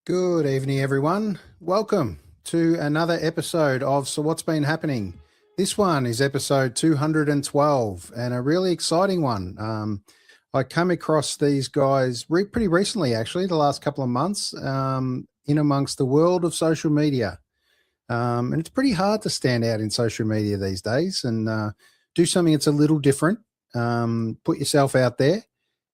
Good evening, everyone. Welcome to another episode of So What's Been Happening. This one is episode 212 and a really exciting one. I come across these guys pretty recently, actually, the last couple of months, in amongst the world of social media. And it's pretty hard to stand out in social media these days and do something that's a little different. Put yourself out there,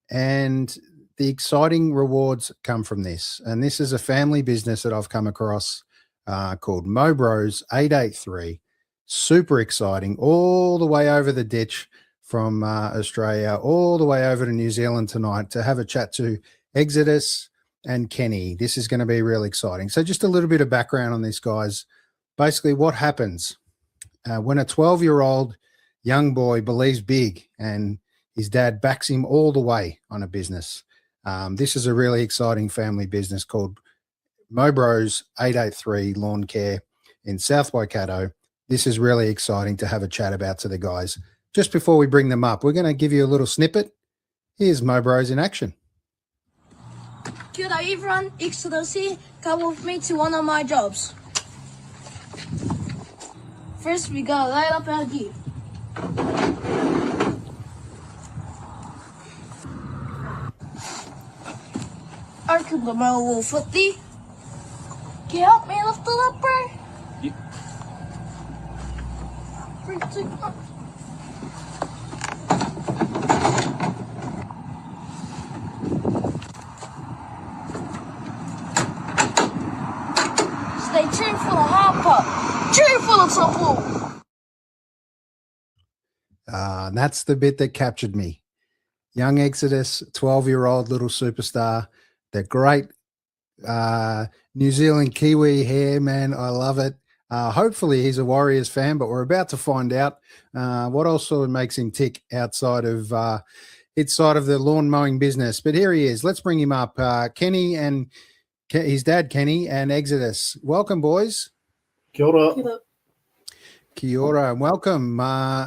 and the exciting rewards come from this. And this is a family business that I've come across called Mobros 883. Super exciting, all the way over the ditch from Australia, all the way over to New Zealand tonight to have a chat to Exodus and Kenny. This is going to be really exciting. So just a little bit of background on this, guys. Basically, what happens when a 12-year-old young boy believes big and his dad backs him all the way on a business. This is a really exciting family business called Mobros 883 Lawn Care in South Waikato. This is really exciting to have a chat about to the guys. Just before we bring them up, we're going to give you a little snippet. Here's Mobros in action. Kia ora everyone, Exodus here. Come with me to one of my jobs. First we gotta light up our gear. I could put my little footy. Can you help me lift it up, bro? Yep. 3, 2, 1. Stay tuned for the hard part. Tune for the support. And that's the bit that captured me. Young Exodus, 12-year-old little superstar. The great New Zealand Kiwi hair, man. I love it. Hopefully he's a Warriors fan, but we're about to find out what also makes him tick outside of the lawn mowing business. But here he is. Let's bring him up. Kenny and his dad, Kenny, and Exodus. Welcome, boys. Kia ora. Kia ora. Kia ora and welcome.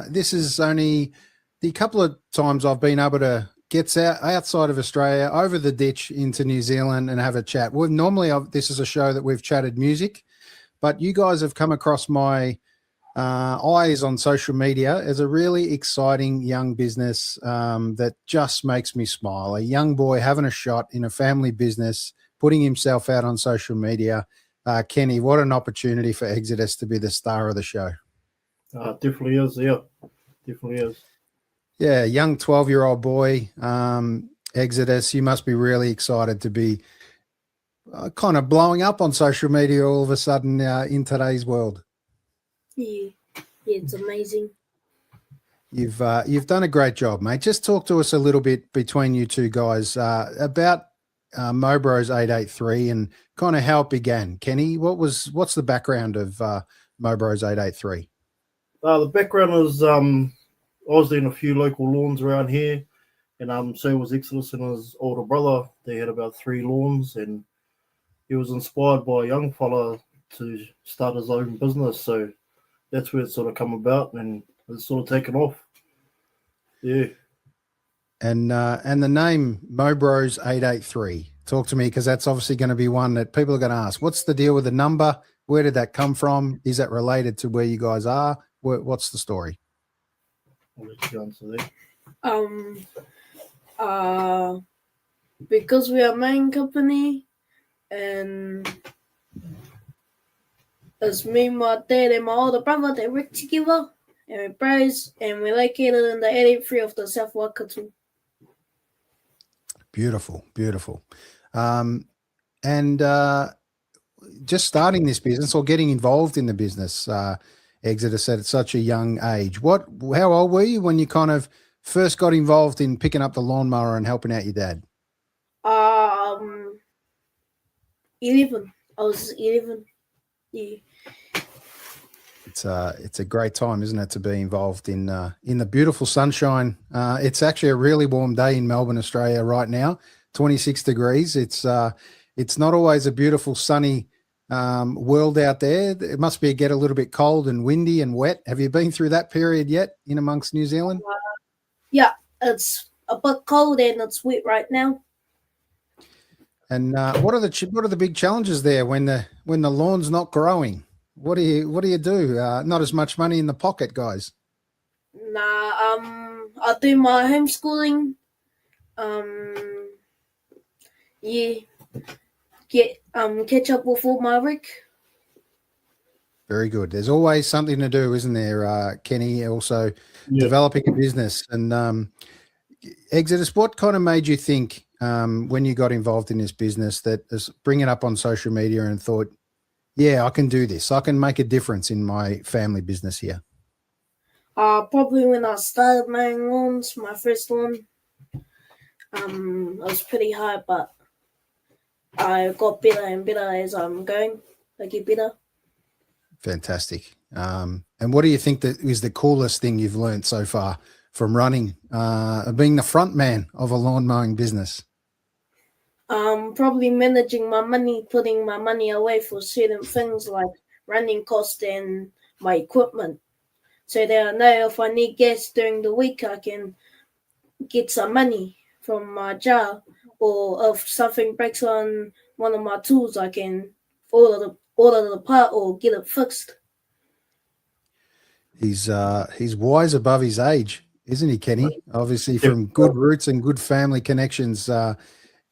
This is only the couple of times I've been able to get outside of Australia, over the ditch into New Zealand and have a chat. This is a show that we've chatted music, but you guys have come across my eyes on social media as a really exciting young business that just makes me smile. A young boy having a shot in a family business, putting himself out on social media. Kenny, what an opportunity for Exodus to be the star of the show. Definitely is, yeah. Definitely is. Yeah, young 12-year-old boy, Exodus, you must be really excited to be kind of blowing up on social media all of a sudden in today's world. Yeah, it's amazing. You've done a great job, mate. Just talk to us a little bit between you two guys about Mobros 883 and kind of how it began. Kenny, what's the background of Mobros 883? The background is I was doing a few local lawns around here, and so was Exodus and his older brother. They had about 3 lawns, and he was inspired by a young fella to start his own business. So that's where it sort of come about, and it's sort of taken off. Yeah. And the name Mobros 883. Talk to me, because that's obviously going to be one that people are going to ask. What's the deal with the number? Where did that come from? Is that related to where you guys are? What's the story? I'll let you answer that. Because we are a main company, and it's me, my dad, and my older brother that work together, and we're bros, and we're located in the 83 of the South Waikato. Beautiful, beautiful. And just starting this business or getting involved in the business, Exodus at such a young age. How old were you when you kind of first got involved in picking up the lawnmower and helping out your dad? 11. I was 11. Yeah. It's a great time, isn't it, to be involved in the beautiful sunshine. It's actually a really warm day in Melbourne, Australia right now, 26 degrees. It's not always a beautiful sunny world out there. It must get a little bit cold and windy and wet. Have you been through that period yet in amongst New Zealand? Yeah, it's a bit cold and it's wet right now. And what are the big challenges there when the lawn's not growing? What do you do? Not as much money in the pocket, guys. Nah, I do my homeschooling. Yeah, catch up with all my work. Very good. There's always something to do, isn't there, Kenny? Also, developing a business. And Exodus, what kind of made you think when you got involved in this business that bring it up on social media and thought, yeah, I can do this. I can make a difference in my family business here. Probably when I started mowing lawns, my first lawn. It was pretty hard, but I got better and better as I'm going. I get better. Fantastic. And what do you think that is the coolest thing you've learned so far from running, being the front man of a lawn mowing business? Probably managing my money, putting my money away for certain things like running costs and my equipment. So that I know if I need gas during the week, I can get some money from my jar. Or if something breaks on one of my tools, I can order the part or get it fixed. He's wise above his age, isn't he, Kenny? Obviously, from good roots and good family connections.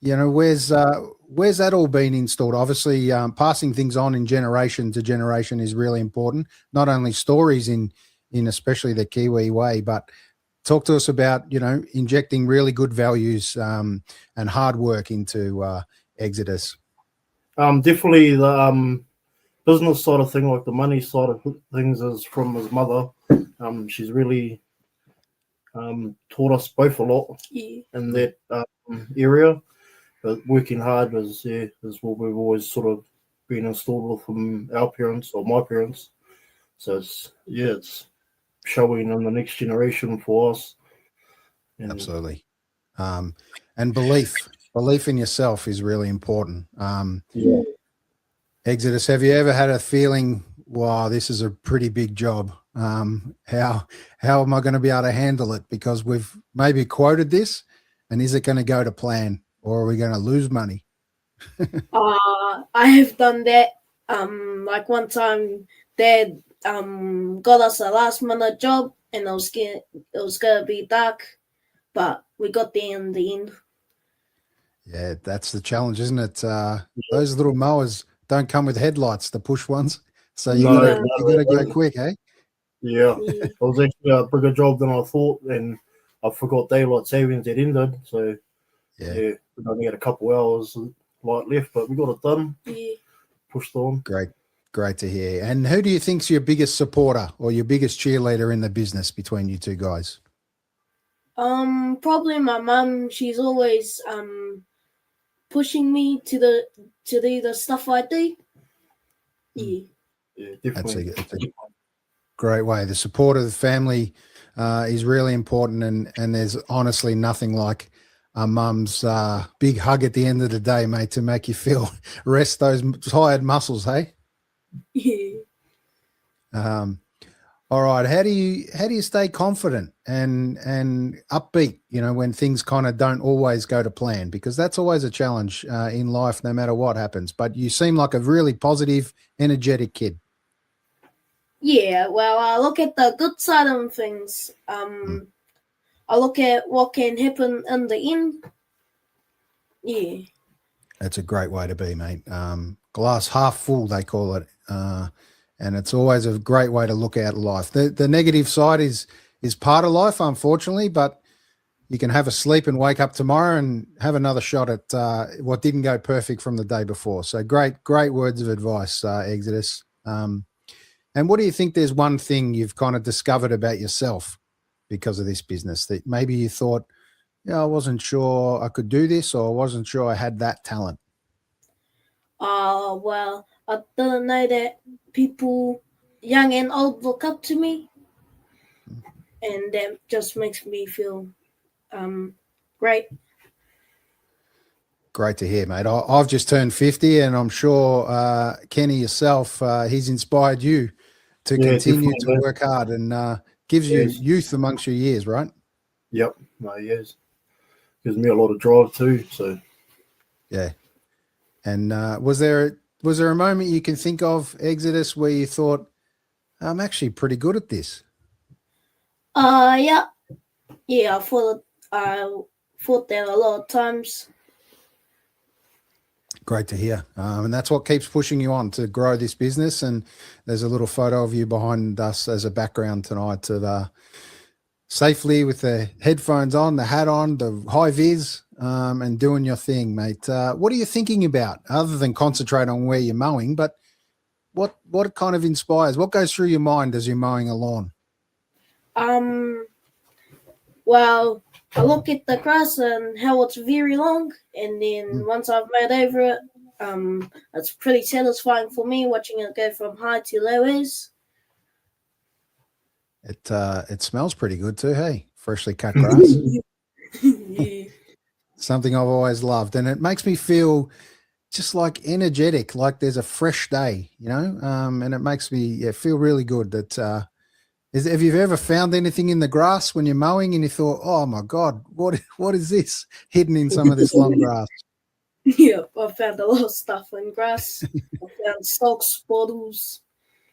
Where's that all been installed? Obviously, passing things on in generation to generation is really important. Not only stories in especially the Kiwi way, but talk to us about injecting really good values and hard work into Exodus. Definitely the business side of thing, like the money side of things, is from his mother. She's really taught us both a lot in that area. But working hard is what we've always sort of been installed with from our parents or my parents. So it's showing in the next generation for us. Absolutely. And belief in yourself is really important. Exodus, have you ever had a feeling, wow, this is a pretty big job? How am I going to be able to handle it? Because we've maybe quoted this, and is it going to go to plan, or are we going to lose money? I have done that. Like one time, Dad got us a last minute job, and it was gonna be dark, but we got there in the end. Yeah, that's the challenge, isn't it? Those little mowers don't come with headlights, the push ones, so you gotta go quick, eh? Yeah, it was actually a bigger job than I thought, and I forgot daylight savings had ended, so we only had a couple hours light left, but we got it done. Yeah. Pushed on. Great to hear. And who do you think's your biggest supporter or your biggest cheerleader in the business between you two guys? Probably my mum. She's always pushing me to do the stuff I do. Yeah. Yeah, definitely. That's a great way. The support of the family is really important, and there's honestly nothing like a mum's big hug at the end of the day, mate, to make you feel rest those tired muscles, hey? Yeah. All right. How do you stay confident and upbeat, when things kind of don't always go to plan? Because that's always a challenge in life, no matter what happens. But you seem like a really positive, energetic kid. Yeah, well, I look at the good side of things. I look at what can happen in the end. Yeah. That's a great way to be, mate. Glass half full, they call it. And it's always a great way to look at life. The negative side is part of life, unfortunately, but you can have a sleep and wake up tomorrow and have another shot at what didn't go perfect from the day before. So great words of advice, Exodus. And what do you think there's one thing you've kind of discovered about yourself because of this business that maybe you thought, I wasn't sure I could do this, or I wasn't sure I had that talent? Well, I didn't know that people, young and old, look up to me, and that just makes me feel great. Great to hear, mate. I've just turned 50, and I'm sure Kenny yourself, he's inspired you to continue to work hard, and gives you youth amongst your years, right? Yep. No, yes. Gives me a lot of drive too. So yeah. And was there a moment you can think of, Exodus, where you thought, I'm actually pretty good at this? Yeah. I thought there a lot of times. Great to hear. And that's what keeps pushing you on to grow this business. And there's a little photo of you behind us as a background tonight of safely with the headphones on, the hat on, the high vis, and doing your thing, mate. What are you thinking about other than concentrate on where you're mowing? But what kind of inspires? What goes through your mind as you're mowing a lawn? Well, I look at the grass and how it's very long, and then once I've mowed over it, it's pretty satisfying for me watching it go from high to low is. It smells pretty good too, hey? Freshly cut grass. Yeah. Something I've always loved, and it makes me feel just like energetic, like there's a fresh day, you know. And it makes me feel really good. That have you ever found anything in the grass when you're mowing and you thought, oh my God, what is this hidden in some of this long grass? Yeah, I found a lot of stuff in grass. I found socks, bottles,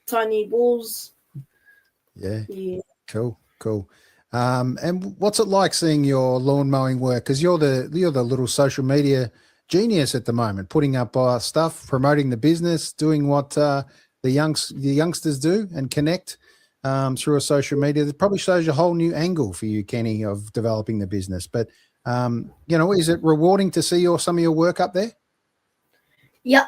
tiny balls. Yeah. Yeah. Cool. And what's it like seeing your lawn mowing work? Because you're the little social media genius at the moment, putting up stuff, promoting the business, doing what the youngsters do, and connect through a social media. That probably shows a whole new angle for you, Kenny, of developing the business. But is it rewarding to see some of your work up there? Yeah.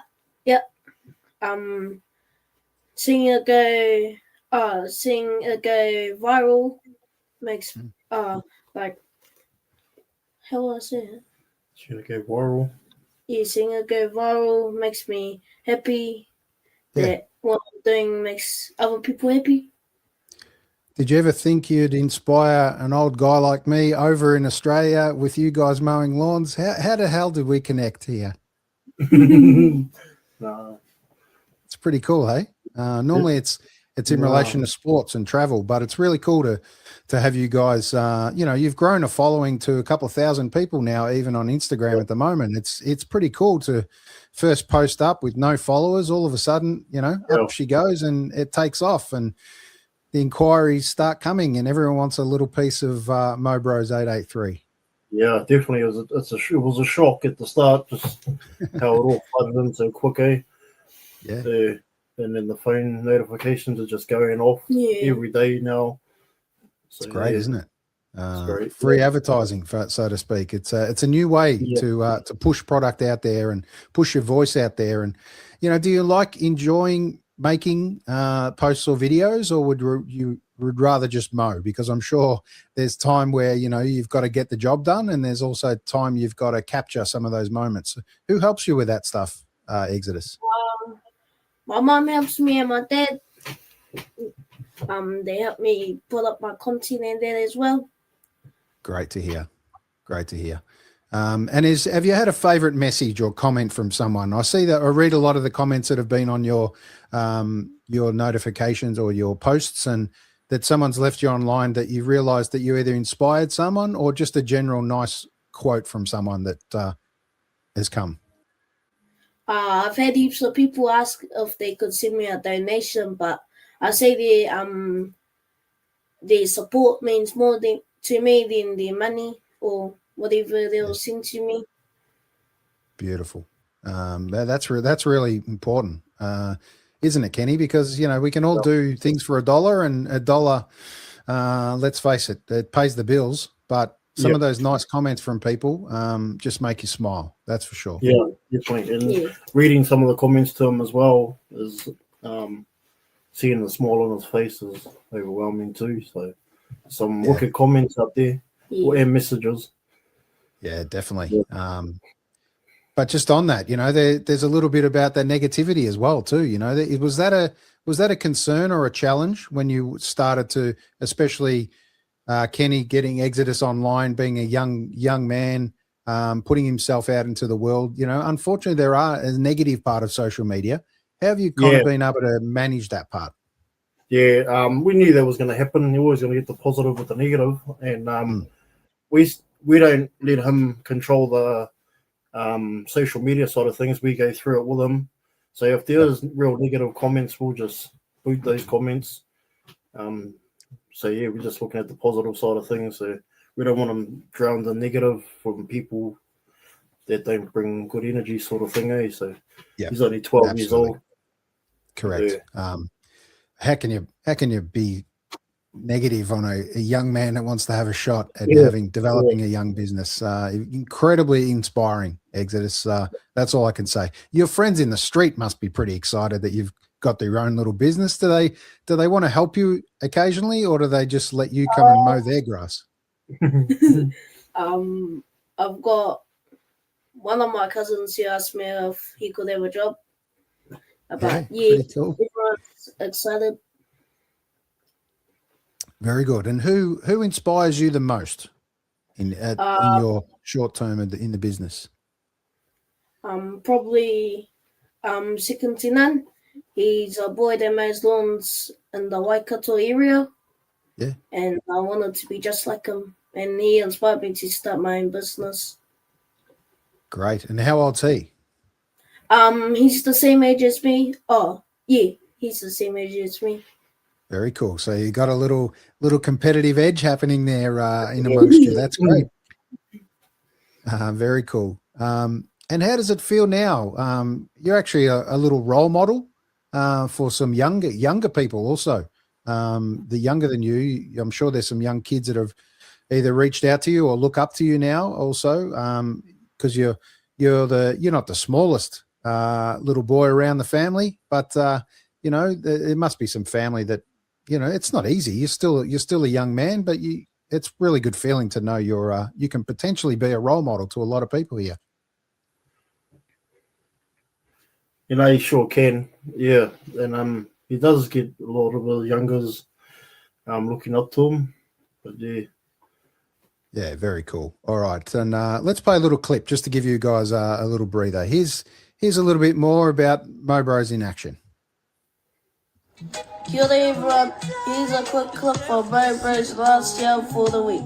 Seeing it go viral makes like, how will I say it? Seeing it go viral. Yeah, seeing it go viral makes me happy. Yeah. That what I'm doing makes other people happy. Did you ever think you'd inspire an old guy like me over in Australia with you guys mowing lawns? How the hell did we connect here? Nah. It's pretty cool, hey? Normally it's in relation to sports and travel, but it's really cool to have you guys, you've grown a following to a couple of thousand people now, even on Instagram at the moment. It's pretty cool to first post up with no followers. All of a sudden, up she goes and it takes off, and the inquiries start coming and everyone wants a little piece of Mobros 883. Yeah, definitely. It was a shock at the start, just how it all flooded in so quick, eh? Yeah. And then the phone notifications are just going off every day now. So, it's great, isn't it? It's great. Free advertising, so to speak. It's a new way to push product out there and push your voice out there. And do you like enjoying making posts or videos, or would you rather just mow? Because I'm sure there's time where you've got to get the job done, and there's also time you've got to capture some of those moments. Who helps you with that stuff, Exodus? My mom helps me and my dad. They help me put up my content and that as well. Great to hear. And have you had a favorite message or comment from someone? I see that I read a lot of the comments that have been on your notifications or your posts, and that someone's left you online that you realized that you either inspired someone or just a general nice quote from someone that has come. I've had heaps of people ask if they could send me a donation, but I say the support means more to me than the money or whatever they'll send to me. Beautiful. That's really important, isn't it, Kenny? Because we can all do things for $1, and $1, let's face it pays the bills. But some of those nice comments from people just make you smile. That's for sure. Yeah, definitely. And reading some of the comments to him as well is seeing the smile on his face is overwhelming too. So some wicked comments up there and messages. Yeah, definitely. Yeah. But just on that, there's a little bit about that negativity as well too. Was that a concern or a challenge when you started to, especially Kenny, getting Exodus online, being a young man, putting himself out into the world? Unfortunately, there are a negative part of social media. How have you kind of been able to manage that part? Yeah, we knew that was going to happen. You're always going to get the positive with the negative, and we don't let him control social media side of things, we go through it with them. So if there's real negative comments, we'll just boot those comments. So yeah, we're just looking at the positive side of things. So we don't want them drowned in negative from people that don't bring good energy, sort of thing. So he's only 12 years old. Correct. How can you be negative on a young man that wants to have a shot at developing a young business? Incredibly inspiring, Exodus. That's all I can say. Your friends in the street must be pretty excited that you've got their own little business. Do they want to help you occasionally, or do they just let you come and mow their grass? I've got one of my cousins who asked me if he could have a job. But cool. Everyone's excited. Very good. And who inspires you the most in your short term in the business? Probably second to none. He's a boy that mows lawns in the Waikato area. Yeah. And I wanted to be just like him. And he inspired me to start my own business. Great. And how old's he? He's the same age as me. Oh, yeah, he's the same age as me. Very cool. So you got a little competitive edge happening there in amongst you. That's great. Very cool. And how does it feel now? You're actually a little role model for some younger people also. The younger than you, I'm sure there's some young kids that have either reached out to you or look up to you now also, because you're not the smallest little boy around the family, but there must be some family that, it's not easy. You're still a young man, but it's really good feeling to know you can potentially be a role model to a lot of people here. You sure can. Yeah. And he does get a lot of the youngers looking up to him. But yeah. Yeah, very cool. All right. And let's play a little clip just to give you guys a little breather. Here's a little bit more about Mobros in action. Kia ora everyone. Here's a quick clip of Mobros last year for the week.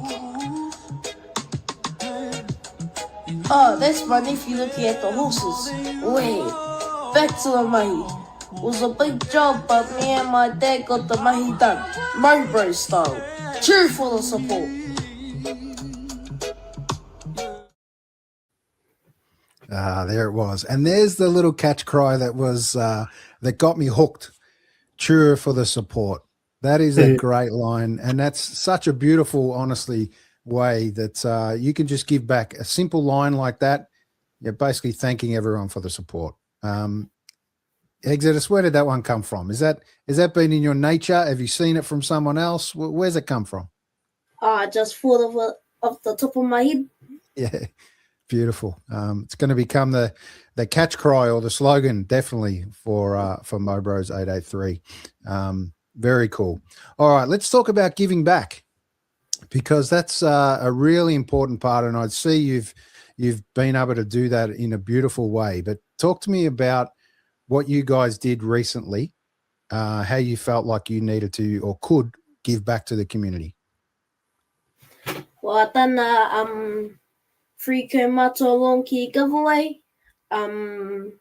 Oh, that's my nephew looking at the horses. Wait, back to the mahi. It was a big job, but me and my dad got the mahi done. Mobros style. Cheer for the support. There it was. And there's the little catch cry that was that got me hooked. Cheer for the support. That is a great line. And that's such a beautiful, honestly, way that you can just give back. A simple line like that, you're basically thanking everyone for the support. Exodus, where did that one come from? Has that been in your nature? Have you seen it from someone else? Where's it come from? I just thought of it off the top of my head. Yeah. Beautiful. It's going to become the catch cry or the slogan, definitely, for Mobros 883. Very cool. All right, let's talk about giving back, because that's a really important part, and I'd see you've been able to do that in a beautiful way. But talk to me about what you guys did recently, how you felt like you needed to or could give back to the community. Well, I done free Kaumata Long Key giveaway. And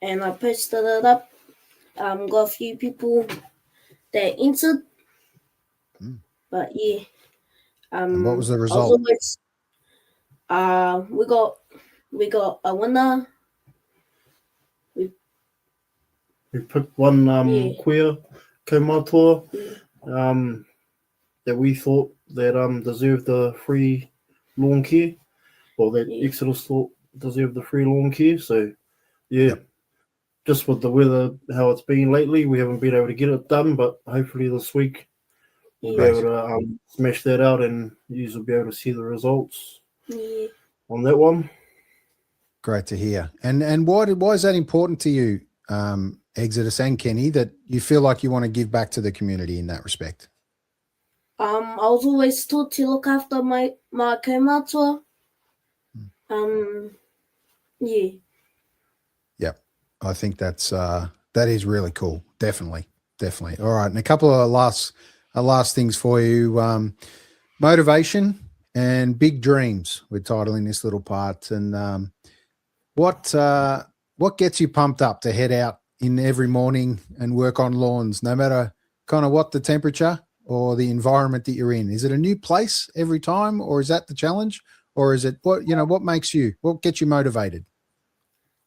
I posted it up. Got a few people that entered. But yeah. And what was the result? We got a winner. We picked one queer kaumatoa that we thought that deserved the free lawn care, or that Exodus thought deserved the free lawn care. So just with the weather, how it's been lately, we haven't been able to get it done, but hopefully this week we'll be able to smash that out, and you will be able to see the results on that one. Great to hear. And why is that important to you, Exodus and Kenny, that you feel like you want to give back to the community in that respect? I was always taught to look after my kaumatoa. Yep. I think that is really cool. Definitely. All right. And a couple of last things for you. Motivation and big dreams. We're titling this little part. And what gets you pumped up to head out in every morning and work on lawns, no matter kind of what the temperature or the environment that you're in? Is it a new place every time, or is that the challenge, or is it what gets you motivated?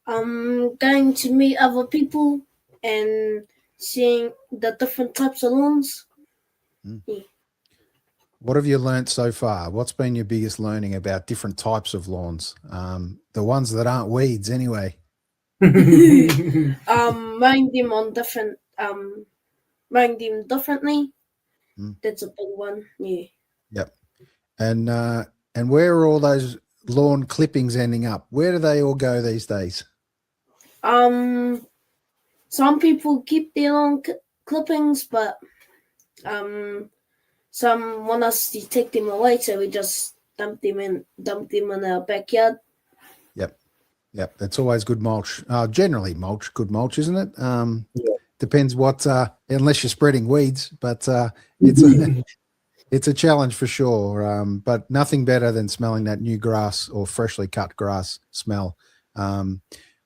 Going to meet other people and seeing the different types of lawns. Yeah. What have you learnt so far? What's been your biggest learning about different types of lawns? The ones that aren't weeds, anyway. Mowing them on different mowing them differently. That's a big one. Yeah. Yep. And where are all those lawn clippings ending up? Where do they all go these days? Some people keep their lawn clippings, but some want us to take them away, so we just dump them in our backyard. Yep. That's always good mulch. Generally good mulch, isn't it? Depends what, unless you're spreading weeds, but it's a challenge for sure. But nothing better than smelling that new grass or freshly cut grass smell.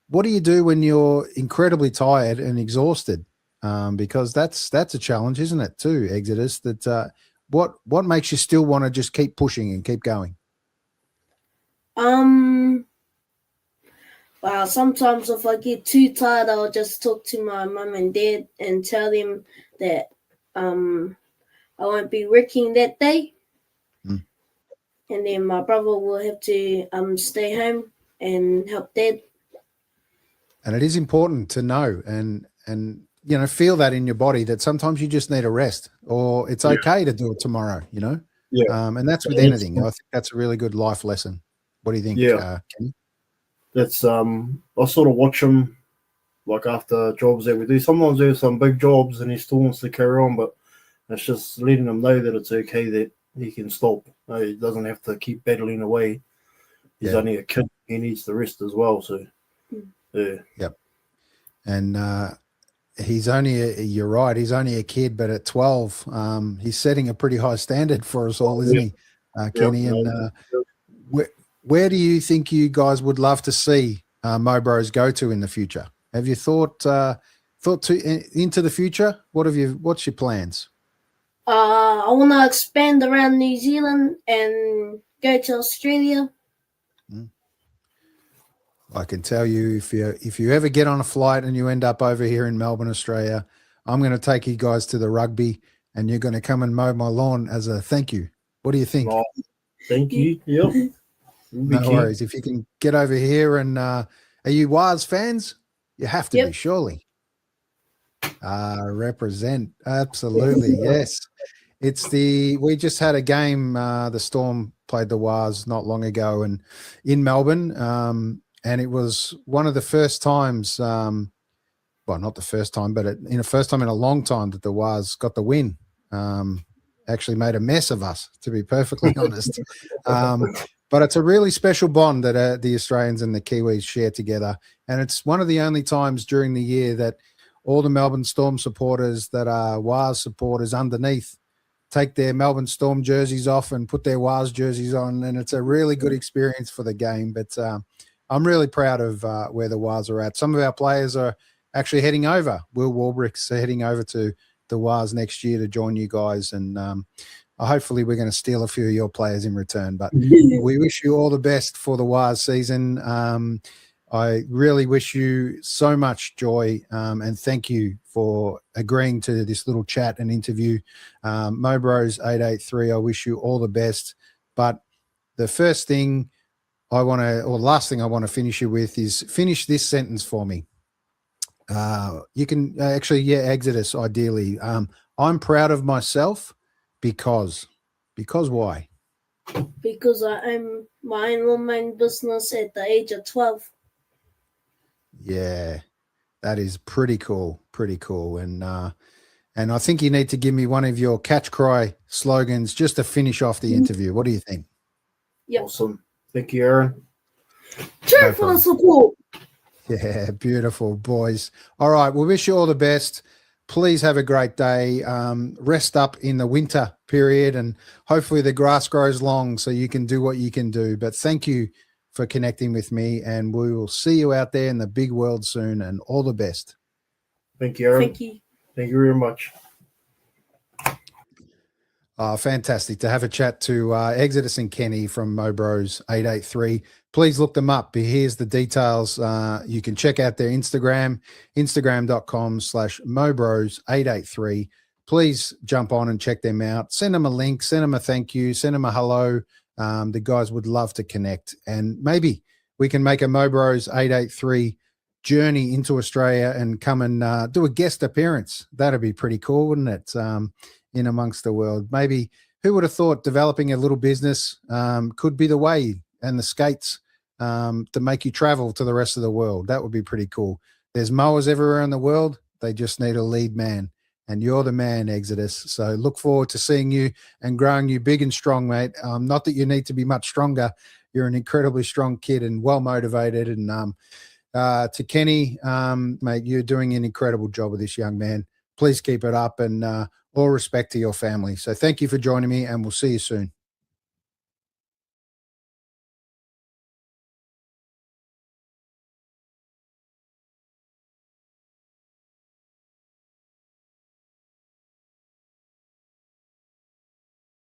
What do you do when you're incredibly tired and exhausted? Because that's a challenge, isn't it, too, Exodus? That what makes you still want to just keep pushing and keep going? Well, sometimes if I get too tired, I'll just talk to my mum and dad and tell them that I won't be working that day. And then my brother will have to stay home and help dad. And it is important to know and feel that in your body that sometimes you just need a rest, or it's okay to do it tomorrow, Yeah. And that's with anything. I think that's a really good life lesson. What do you think, Kenny? That's I sort of watch him like after jobs that we do. Sometimes there's some big jobs and he still wants to carry on, but it's just letting him know that it's okay, that he can stop. He doesn't have to keep battling away. He's only a kid. He needs the rest as well. So, yeah. Yep. And he's only you're right. He's only a kid, but at 12, he's setting a pretty high standard for us all, isn't he, Kenny? And where do you think you guys would love to see Mobros go to in the future? Have you thought into the future? What's your plans? I want to expand around New Zealand and go to Australia. I can tell you, if you ever get on a flight and you end up over here in Melbourne, Australia, I'm going to take you guys to the rugby, and you're going to come and mow my lawn as a thank you. What do you think? Oh, thank you. Yep. No worries. If you can get over here, and are you Waz fans? You have to be, surely. Represent. Absolutely. Yes. We just had a game. The Storm played the Waz not long ago and in Melbourne. And it was one of the first times, well, not the first time, but in the first time in a long time that the Waz got the win. Actually made a mess of us, to be perfectly honest. But it's a really special bond that the Australians and the Kiwis share together. And it's one of the only times during the year that all the Melbourne Storm supporters that are Waz supporters underneath take their Melbourne Storm jerseys off and put their Waz jerseys on. And it's a really good experience for the game. But I'm really proud of where the Waz are at. Some of our players are actually heading over. Will Warbrick's heading over to the Waz next year to join you guys. And hopefully we're going to steal a few of your players in return. But we wish you all the best for the Waz season. I really wish you so much joy, and thank you for agreeing to this little chat and interview. Mobros 883, I wish you all the best. But the first thing last thing I want to finish you with is finish this sentence for me. You can actually, Exodus, ideally. I'm proud of myself because why? Because I own my own online business at the age of 12. Yeah, that is pretty cool. And I think you need to give me one of your catch cry slogans just to finish off the interview. What do you think? Yep. Awesome. Thank you, Aaron. Cheer for the support. Yeah, beautiful, boys. All right, we wish you all the best. please have a great day. Rest up in the winter period, and hopefully the grass grows long so you can do what you can do. But thank you for connecting with me, and we will see you out there in the big world soon, and all the best. Thank you, Aaron. Thank you. Thank you very much. Fantastic to have a chat to Exodus and Kenny from Mobros 883. Please look them up. Here's the details. You can check out their Instagram, instagram.com/Mobros883. Please jump on and check them out. Send them a link, send them a thank you, send them a hello. The guys would love to connect, and maybe we can make a Mobros 883 journey into Australia and come and do a guest appearance. That'd be pretty cool, wouldn't it? In amongst the world. Maybe who would have thought developing a little business could be the way and the skates to make you travel to the rest of the world. That would be pretty cool. There's mowers everywhere in the world. They just need a lead man, and you're the man, Exodus. So look forward to seeing you and growing you big and strong, mate. Not that you need to be much stronger. You're an incredibly strong kid and well motivated. And to Kenny, mate, you're doing an incredible job with this young man. Please keep it up, and all respect to your family. So thank you for joining me, and we'll see you soon.